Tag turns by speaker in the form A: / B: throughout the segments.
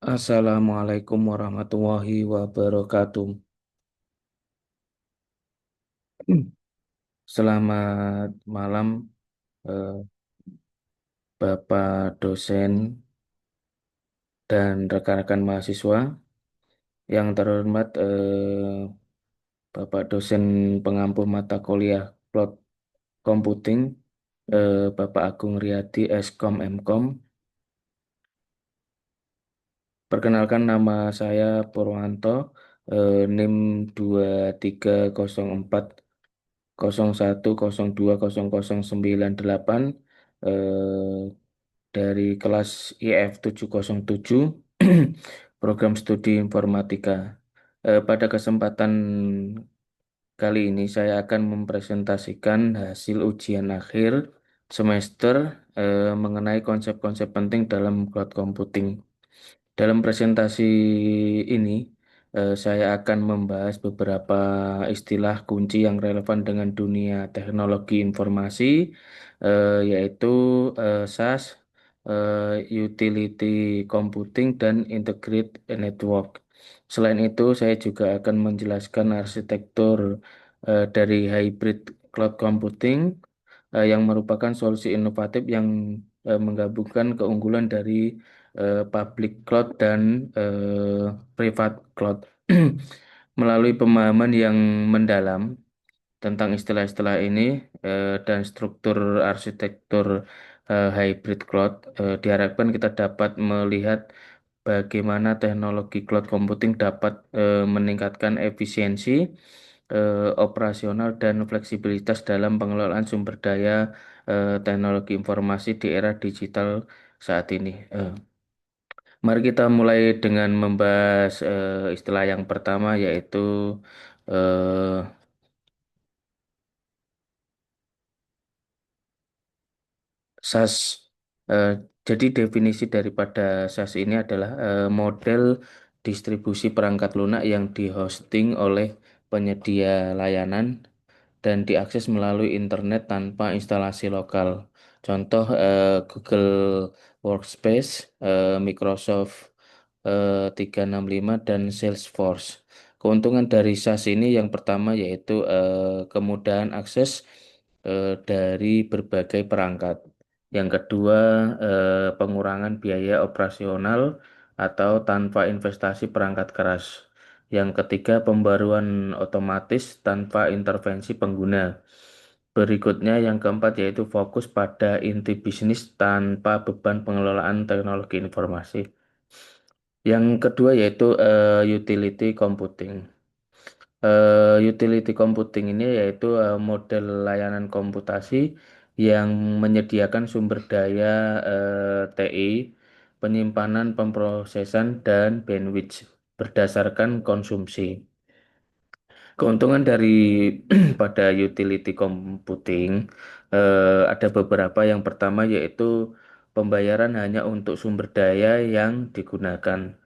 A: Assalamualaikum warahmatullahi wabarakatuh. Selamat malam, eh, Bapak dosen dan rekan-rekan mahasiswa. Yang terhormat, Bapak dosen pengampu mata kuliah Cloud Computing, Bapak Agung Riyadi, Eskom Mkom. Perkenalkan, nama saya Purwanto, NIM 2304 01020098, dari kelas IF 707 program studi informatika. Pada kesempatan kali ini saya akan mempresentasikan hasil ujian akhir semester mengenai konsep-konsep penting dalam cloud computing. Dalam presentasi ini, saya akan membahas beberapa istilah kunci yang relevan dengan dunia teknologi informasi, yaitu SAS, Utility Computing, dan Integrated Network. Selain itu, saya juga akan menjelaskan arsitektur dari hybrid cloud computing, yang merupakan solusi inovatif yang menggabungkan keunggulan dari public cloud dan private cloud. Melalui pemahaman yang mendalam tentang istilah-istilah ini dan struktur arsitektur hybrid cloud, diharapkan kita dapat melihat bagaimana teknologi cloud computing dapat meningkatkan efisiensi operasional dan fleksibilitas dalam pengelolaan sumber daya teknologi informasi di era digital saat ini. Mari kita mulai dengan membahas istilah yang pertama, yaitu eh, SAS. Eh, jadi definisi daripada SAS ini adalah model distribusi perangkat lunak yang dihosting oleh penyedia layanan dan diakses melalui internet tanpa instalasi lokal. Contoh, Google Workspace, Microsoft 365, dan Salesforce. Keuntungan dari SaaS ini yang pertama yaitu kemudahan akses dari berbagai perangkat. Yang kedua, pengurangan biaya operasional atau tanpa investasi perangkat keras. Yang ketiga, pembaruan otomatis tanpa intervensi pengguna. Berikutnya, yang keempat yaitu fokus pada inti bisnis tanpa beban pengelolaan teknologi informasi. Yang kedua yaitu utility computing. Utility computing ini yaitu model layanan komputasi yang menyediakan sumber daya TI, penyimpanan, pemrosesan, dan bandwidth berdasarkan konsumsi. Keuntungan dari pada utility computing ada beberapa. Yang pertama yaitu pembayaran hanya untuk sumber daya yang digunakan,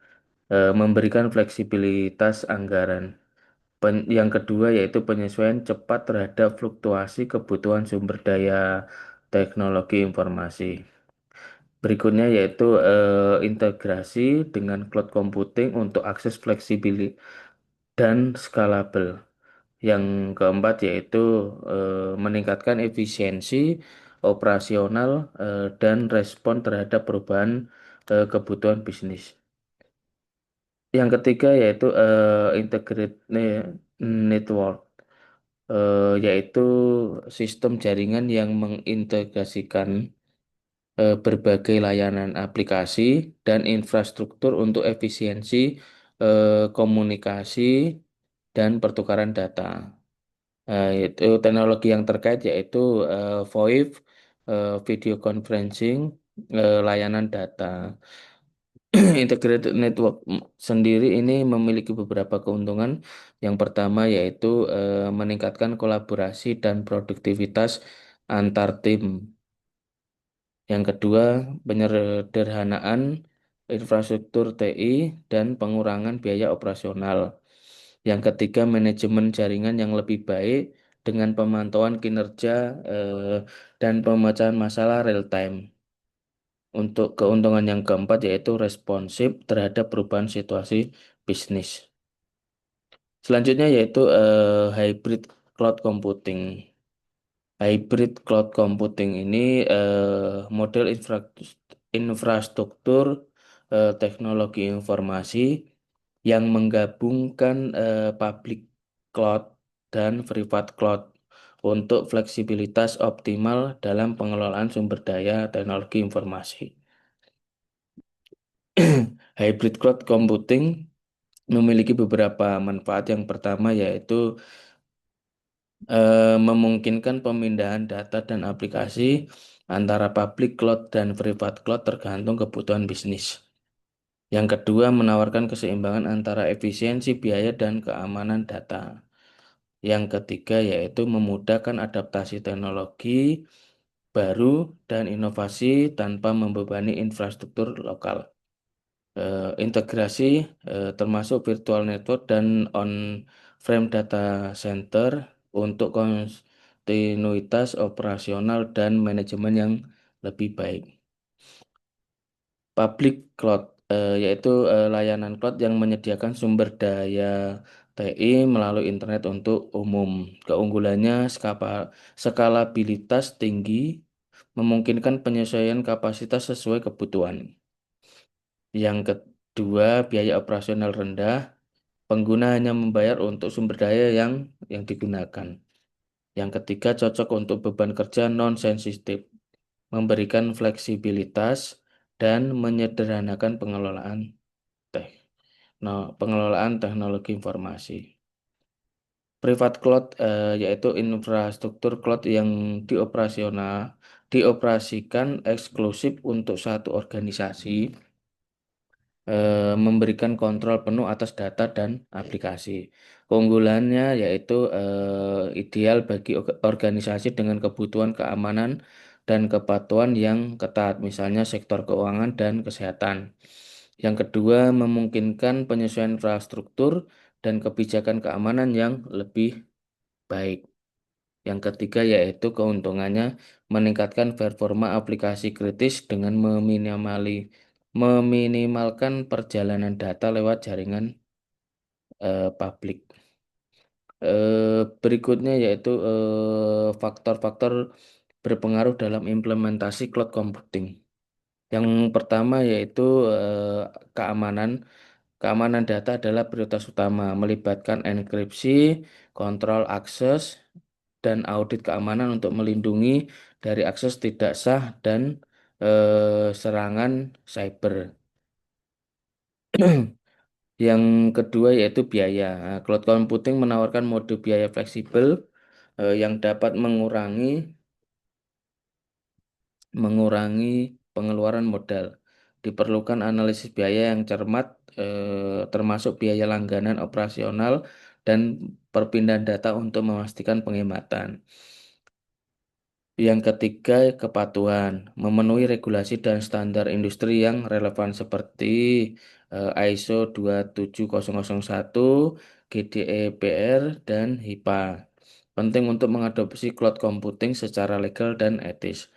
A: memberikan fleksibilitas anggaran. Yang kedua yaitu penyesuaian cepat terhadap fluktuasi kebutuhan sumber daya teknologi informasi. Berikutnya yaitu integrasi dengan cloud computing untuk akses fleksibel dan scalable. Yang keempat yaitu meningkatkan efisiensi operasional dan respon terhadap perubahan kebutuhan bisnis. Yang ketiga yaitu integrated network, yaitu sistem jaringan yang mengintegrasikan berbagai layanan aplikasi dan infrastruktur untuk efisiensi komunikasi dan pertukaran data. Yaitu teknologi yang terkait yaitu VoIP, video conferencing, layanan data. Integrated network sendiri ini memiliki beberapa keuntungan. Yang pertama yaitu meningkatkan kolaborasi dan produktivitas antar tim. Yang kedua, penyederhanaan infrastruktur TI dan pengurangan biaya operasional. Yang ketiga, manajemen jaringan yang lebih baik dengan pemantauan kinerja dan pemecahan masalah real time. Untuk keuntungan yang keempat yaitu responsif terhadap perubahan situasi bisnis. Selanjutnya yaitu hybrid cloud computing. Hybrid cloud computing ini model infrastruktur teknologi informasi yang menggabungkan public cloud dan private cloud untuk fleksibilitas optimal dalam pengelolaan sumber daya teknologi informasi. Hybrid cloud computing memiliki beberapa manfaat. Yang pertama yaitu memungkinkan pemindahan data dan aplikasi antara public cloud dan private cloud tergantung kebutuhan bisnis. Yang kedua, menawarkan keseimbangan antara efisiensi biaya dan keamanan data. Yang ketiga, yaitu memudahkan adaptasi teknologi baru dan inovasi tanpa membebani infrastruktur lokal. Integrasi termasuk virtual network dan on-frame data center untuk kontinuitas operasional dan manajemen yang lebih baik. Public cloud yaitu layanan cloud yang menyediakan sumber daya TI melalui internet untuk umum. Keunggulannya skalabilitas tinggi, memungkinkan penyesuaian kapasitas sesuai kebutuhan. Yang kedua, biaya operasional rendah. Pengguna hanya membayar untuk sumber daya yang digunakan. Yang ketiga, cocok untuk beban kerja non-sensitif, memberikan fleksibilitas dan menyederhanakan teh, pengelolaan teknologi informasi. Private cloud yaitu infrastruktur cloud yang dioperasikan eksklusif untuk satu organisasi, memberikan kontrol penuh atas data dan aplikasi. Keunggulannya yaitu ideal bagi organisasi dengan kebutuhan keamanan dan kepatuhan yang ketat, misalnya sektor keuangan dan kesehatan. Yang kedua, memungkinkan penyesuaian infrastruktur dan kebijakan keamanan yang lebih baik. Yang ketiga yaitu keuntungannya meningkatkan performa aplikasi kritis dengan meminimalkan perjalanan data lewat jaringan publik. Berikutnya yaitu faktor-faktor berpengaruh dalam implementasi cloud computing. Yang pertama yaitu eh, keamanan. Keamanan data adalah prioritas utama, melibatkan enkripsi, kontrol akses, dan audit keamanan untuk melindungi dari akses tidak sah dan serangan cyber. Yang kedua yaitu biaya. Nah, cloud computing menawarkan mode biaya fleksibel yang dapat mengurangi pengeluaran modal. Diperlukan analisis biaya yang cermat, termasuk biaya langganan operasional dan perpindahan data untuk memastikan penghematan. Yang ketiga, kepatuhan, memenuhi regulasi dan standar industri yang relevan seperti ISO 27001, GDPR, dan HIPAA. Penting untuk mengadopsi cloud computing secara legal dan etis.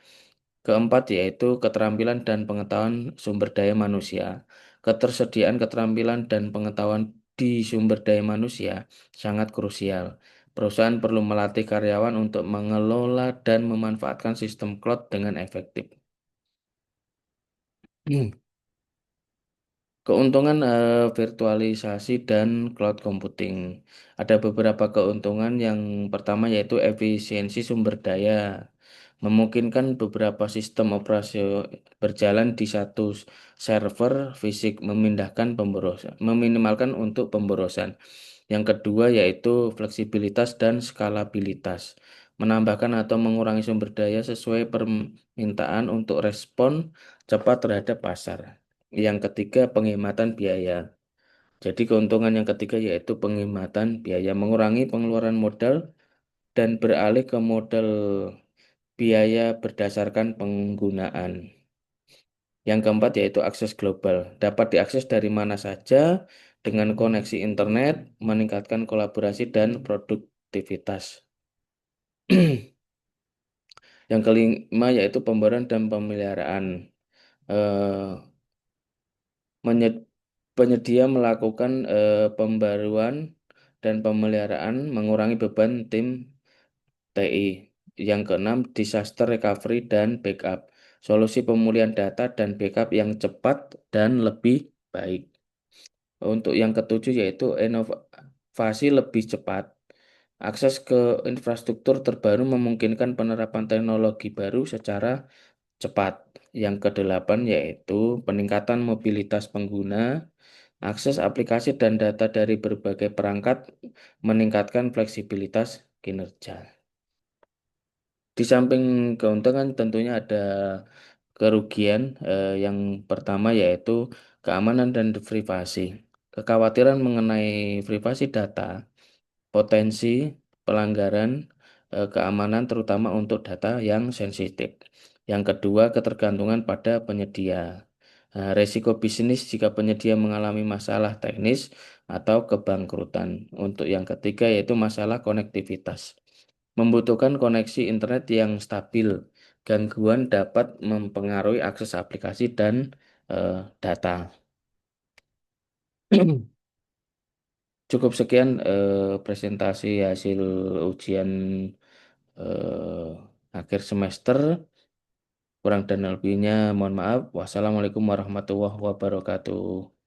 A: Keempat yaitu keterampilan dan pengetahuan sumber daya manusia. Ketersediaan keterampilan dan pengetahuan di sumber daya manusia sangat krusial. Perusahaan perlu melatih karyawan untuk mengelola dan memanfaatkan sistem cloud dengan efektif. Keuntungan virtualisasi dan cloud computing. Ada beberapa keuntungan. Yang pertama yaitu efisiensi sumber daya. Memungkinkan beberapa sistem operasi berjalan di satu server fisik, meminimalkan untuk pemborosan. Yang kedua yaitu fleksibilitas dan skalabilitas. Menambahkan atau mengurangi sumber daya sesuai permintaan untuk respon cepat terhadap pasar. Yang ketiga, penghematan biaya. Jadi keuntungan yang ketiga yaitu penghematan biaya, mengurangi pengeluaran modal dan beralih ke model biaya berdasarkan penggunaan. Yang keempat yaitu akses global. Dapat diakses dari mana saja dengan koneksi internet, meningkatkan kolaborasi dan produktivitas. Yang kelima yaitu pembaruan dan pemeliharaan. eh, menye- penyedia melakukan pembaruan dan pemeliharaan mengurangi beban tim TI. Yang keenam, disaster recovery dan backup. Solusi pemulihan data dan backup yang cepat dan lebih baik. Untuk yang ketujuh yaitu inovasi lebih cepat. Akses ke infrastruktur terbaru memungkinkan penerapan teknologi baru secara cepat. Yang kedelapan yaitu peningkatan mobilitas pengguna, akses aplikasi dan data dari berbagai perangkat meningkatkan fleksibilitas kinerja. Di samping keuntungan tentunya ada kerugian. Yang pertama yaitu keamanan dan privasi. Kekhawatiran mengenai privasi data, potensi pelanggaran keamanan terutama untuk data yang sensitif. Yang kedua, ketergantungan pada penyedia. Resiko bisnis jika penyedia mengalami masalah teknis atau kebangkrutan. Untuk yang ketiga yaitu masalah konektivitas. Membutuhkan koneksi internet yang stabil. Gangguan dapat mempengaruhi akses aplikasi dan data. Cukup sekian presentasi hasil ujian eh, akhir semester. Kurang dan lebihnya mohon maaf. Wassalamualaikum warahmatullahi wabarakatuh.